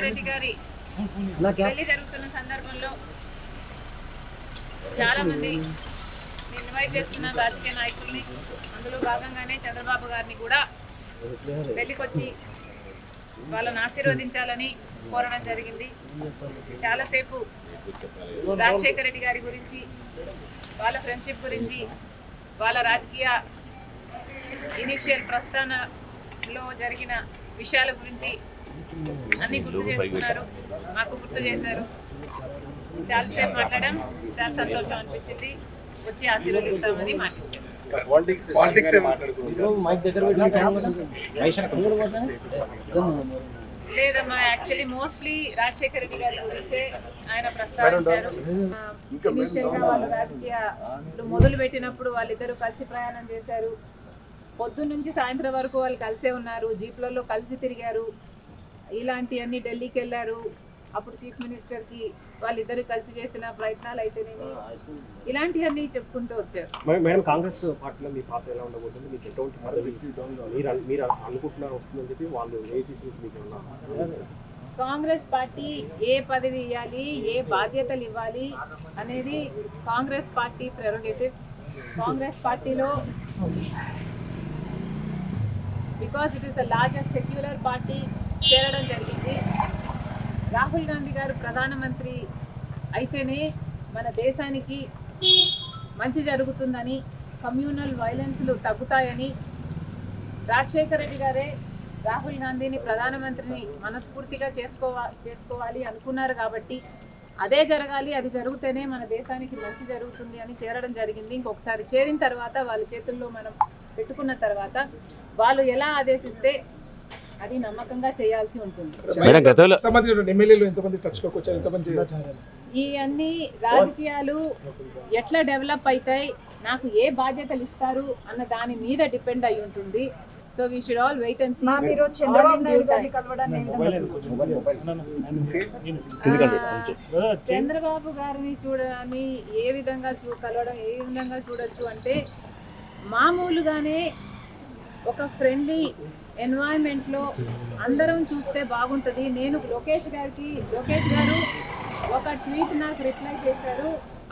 రాజశేఖర రెడ్డి గారి పెళ్లి జరుగుతున్న సందర్భంలో చాలా మంది ఇన్వైట్ చేస్తున్న రాజకీయ నాయకుల్ని, అందులో భాగంగానే చంద్రబాబు గారిని కూడా పెళ్లికొచ్చి వాళ్ళని ఆశీర్వదించాలని కోరడం జరిగింది. చాలాసేపు రాజశేఖర రెడ్డి గారి గురించి, వాళ్ళ ఫ్రెండ్షిప్ గురించి, వాళ్ళ రాజకీయ ఇనిషియల్ ప్రస్థానంలో జరిగిన విషయాల గురించి అన్ని గుర్తు చేసుకున్నారు, మాకు గుర్తు చేశారు. చాలాసేపు మాట్లాడడం చాలా సంతోషం అనిపించింది. వచ్చి ఆశీర్వదిస్తామని మాటించారు. లేదమ్మా, యాక్చువల్లీ మోస్ట్లీ రాజశేఖర రెడ్డి గారి గురించే ఆయన ప్రస్తావించారు. ఇనిషియల్గా వాళ్ళు రాజకీయాలు మొదలు పెట్టినప్పుడు వాళ్ళిద్దరూ కలిసి ప్రయాణం చేశారు. పొద్దున్న నుంచి సాయంత్రం వరకు వాళ్ళు కలిసే ఉన్నారు, జీప్లలో కలిసి తిరిగారు. ఇలాంటివన్నీ ఢిల్లీకి వెళ్ళారు. అప్పుడు చీఫ్ మినిస్టర్కి వాళ్ళిద్దరు కలిసి చేసిన ప్రయత్నాలు అయితేనేమి ఇలాంటివన్నీ చెప్పుకుంటూ వచ్చారు. మేడం, కాంగ్రెస్ పార్టీలో మీ పాత్ర ఎలా ఉండబోతుంది? మీకు ఎటువంటి పదవి మీరు అనుకుంటున్నారు వస్తుందని చెప్పి వాళ్ళు కాంగ్రెస్ పార్టీ ఏ పదవి ఇవ్వాలి, ఏ బాధ్యతలు ఇవ్వాలి అనేది కాంగ్రెస్ పార్టీ ప్రెరోగేటివ్. కాంగ్రెస్ పార్టీలో because it is the largest secular party చేరడం జరిగింది. రాహుల్ గాంధీ గారు ప్రధానమంత్రి అయితేనే మన దేశానికి మంచి జరుగుతుందని, కమ్యూనల్ వైలెన్స్లు తగ్గుతాయని రాజశేఖర రెడ్డి గారే రాహుల్ గాంధీని ప్రధానమంత్రిని మనస్ఫూర్తిగా చేసుకోవాలి అనుకున్నారు. కాబట్టి అదే జరగాలి, అది జరిగితేనే మన దేశానికి మంచి జరుగుతుంది అని చేరడం జరిగింది. ఇంకొకసారి చేరిన తర్వాత వాళ్ళ చేతుల్లో మనం పెట్టుకున్న తర్వాత వాళ్ళు ఎలా ఆదేశిస్తే అది నమ్మకంగా చేయాల్సి ఉంటుంది. ఈ అన్ని రాజకీయాలు ఎట్లా డెవలప్ అవుతాయి, నాకు ఏ బాధ్యతలు ఇస్తారు అన్న దాని మీద డిపెండ్ అయి ఉంటుంది. So we should all wait and see. Chandrababu గారిని చూడని ఏ విధంగా కలవడం ఏ విధంగా చూడొచ్చు అంటే, మామూలుగానే ఒక ఫ్రెండ్లీ ఎన్వైరన్మెంట్లో అందరం చూస్తే బాగుంటుంది. నేను లోకేష్ గారు ఒక ట్వీట్ నాకు రిప్లై చేశారు.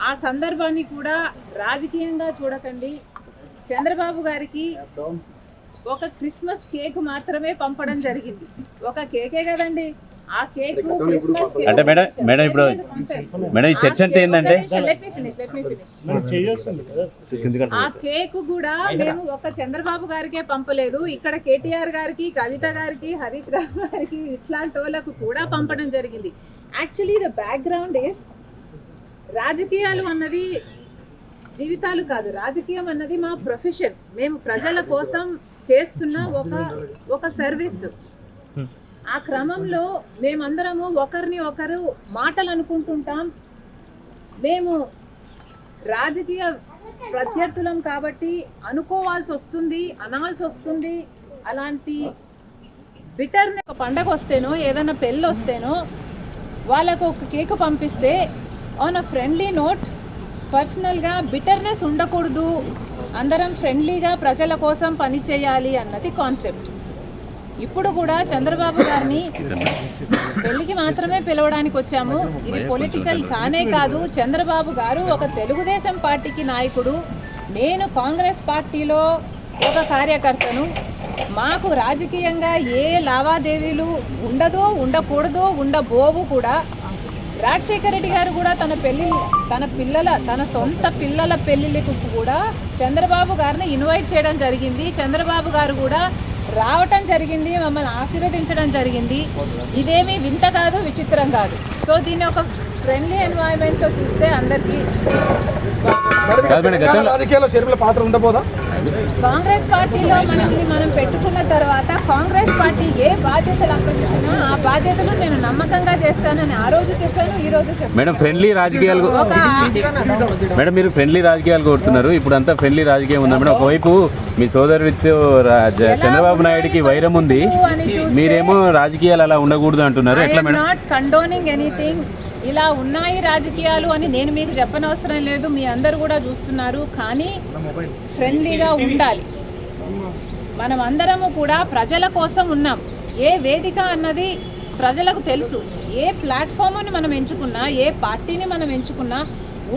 ఆ సందర్భాన్ని కూడా రాజకీయంగా చూడకండి. చంద్రబాబు గారికి ఒక క్రిస్మస్ కేక్ మాత్రమే పంపడం జరిగింది. ఒక కేకే కదండి, ఆ కేక్ అంటే మేడం ఇప్పుడు మేడం ఈ చర్చ అంటే ఏంటంటే, ఆ కేక్ కూడా మేము ఒక చంద్రబాబు గారికే పంపలేదు, ఇక్కడ కేటీఆర్ గారికి, కవిత గారికి, హరీష్ రావు గారికి, ఇట్లాంటి వాళ్ళకు కూడా పంపడం జరిగింది. యాక్చువల్లీ ద బ్యాక్గ్రౌండ్ ఇస్, రాజకీయాలు అన్నది జీవితాలు కాదు, రాజకీయం అన్నది మా ప్రొఫెషన్. మేము ప్రజల కోసం చేస్తున్న ఒక సర్వీస్. ఆ క్రమంలో మేమందరము ఒకరిని ఒకరు మాటలు అనుకుంటుంటాం. మేము రాజకీయ ప్రత్యర్థులం కాబట్టి అనుకోవాల్సి వస్తుంది, అనాల్సి వస్తుంది. అలాంటి బిటర్ని ఒక పండగ వస్తేనో ఏదైనా పెళ్ళి వస్తేనో వాళ్ళకు ఒక కేక్ పంపిస్తే ఆన్ అ ఫ్రెండ్లీ నోట్, పర్సనల్గా బిటర్నెస్ ఉండకూడదు, అందరం ఫ్రెండ్లీగా ప్రజల కోసం పనిచేయాలి అన్నది కాన్సెప్ట్. ఇప్పుడు కూడా చంద్రబాబు గారిని పెళ్లికి మాత్రమే పిలవడానికి వచ్చాము. ఇది పొలిటికల్ కానే కాదు. చంద్రబాబు గారు ఒక తెలుగుదేశం పార్టీకి నాయకుడు, నేను కాంగ్రెస్ పార్టీలో ఒక కార్యకర్తను. మాకు రాజకీయంగా ఏ లావాదేవీలు ఉండదో, ఉండకూడదో, ఉండబోవు కూడా. రాజశేఖర రెడ్డి గారు కూడా తన సొంత పిల్లల పెళ్లిళ్ళకు కూడా చంద్రబాబు గారిని ఇన్వైట్ చేయడం జరిగింది. చంద్రబాబు గారు కూడా రావటం జరిగింది, మమ్మల్ని ఆశీర్వదించడం జరిగింది. ఇదేమీ వింత కాదు, విచిత్రం కాదు. సో దీన్ని ఒక ఫ్రెండ్లీ ఎన్వైరన్మెంట్తో చూస్తే అందరికీ కాంగ్రెస్ పార్టీలో మనం పెట్టుకున్న తర్వాత కాంగ్రెస్ పార్టీ ఏ బాధ్యతలు అప్పగించినా ఆ బాధ్యతలు నేను నమ్మకంగా చేస్తానని ఆ రోజు చెప్పాను, ఈ రోజు చెప్పాను. మేడం, ఫ్రెండ్లీ రాజకీయాలు మేడం మీరు ఫ్రెండ్లీ రాజకీయాలు కోరుతున్నారు. ఇప్పుడు అంతా ఫ్రెండ్లీ రాజకీయం ఉందా మేడం? ఒకవైపు మీ సోదరుడితో చంద్రబాబు నాయుడుకి వైరం ఉంది, మీరేమో రాజకీయాలు అలా ఉండకూడదు అంటున్నారు. ఎట్లా మేడం? Not condoning anything. ఇలా ఉన్నాయి రాజకీయాలు అని నేను మీకు చెప్పనవసరం లేదు, మీ అందరు కూడా చూస్తున్నారు. కానీ ఫ్రెండ్లీగా ఉండాలి. మనం అందరము కూడా ప్రజల కోసం ఉన్నాం. ఏ వేదిక అన్నది ప్రజలకు తెలుసు. ఏ ప్లాట్ఫామ్ని మనం ఎంచుకున్నా, ఏ పార్టీని మనం ఎంచుకున్నా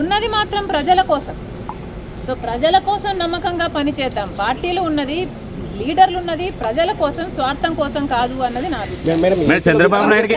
ఉన్నది మాత్రం ప్రజల కోసం. సో ప్రజల కోసం నమ్మకంగా పనిచేద్దాం. పార్టీలు ఉన్నది, లీడర్లు ఉన్నది ప్రజల కోసం, స్వార్థం కోసం కాదు అన్నది నా అభిప్రాయం. చంద్రబాబు నాయుడుకి